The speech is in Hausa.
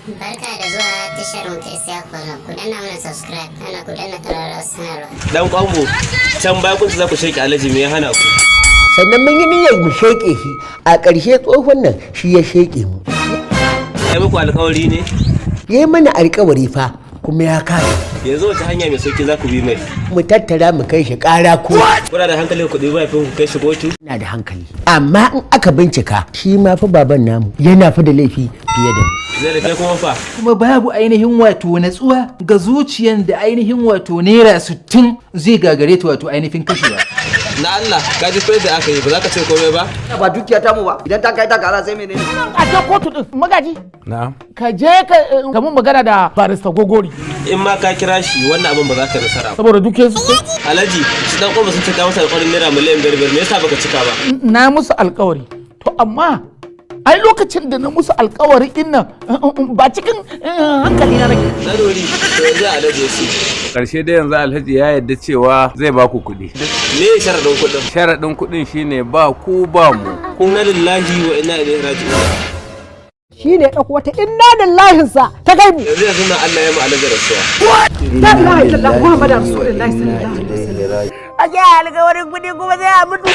Barka da zuwa tashar mu ta Isiya Kwana. Ku danna mana subscribe, ana ku danna ƙararrawar sanarwa. Dan kwango, can baya kun za ku shirki Alhaji me ya hana ku? Sannan mun yi niyyar mu sheƙe shi, a ƙarshe tsohon nan shi ya sheƙe mu. Ya muku alƙawari ne? Ya yi mana alƙawari fa kuma ya kasa. Yanzu wace hanya mai sauki za ku bi mai? Mu tattara mu kai shi ƙara ko. Kuna da hankali ku ɗebi mahaifin ku kai shi kotu? Ina da hankali. Amma in aka bincika shi ma fa baban namu yana fa da laifi fiye da mu. Zai da kai kuma fa? Kuma babu ainihin wato natsuwa ga zuciyan da ainihin wato naira 60 zai gagare ta wato ainihin kashewa. Na Allah, ka ji fa da aka yi ba za ka ce komai ba? Ba dukiya ta mu ba, idan ta kai ta kara sai menene? A je kotu din magaji. Na'am. Ka je ka mun magana da barista Gogori. In ma ka kira shi wannan abin ba za ka nasara ba. Saboda dukiyar su. Alhaji, shi dan kwamba sun cika masa alƙawarin naira miliyan 5 me yasa baka cika ba? Na musu alƙawari. To amma ai lokacin da na musu alƙawari din nan ba cikin hankali na nake. Na dori, to yanzu Alhaji su. Karshe dai yanzu Alhaji ya yarda cewa zai ba ku kuɗi. Me sharadin kuɗin? Sharaɗin kuɗin shine ba ku ba mu. Kunna lillahi wa inna ilaihi raji'un. Shi ne ɗauko wata inna lillahinsa ta gaibu. Yanzu nan Allah ya mu Alhaji rasuwa. La ilaha illallah Muhammadu Rasulullahi sallallahu alaihi wasallam. A ga alƙawarin kuɗi kuma zai a mutu.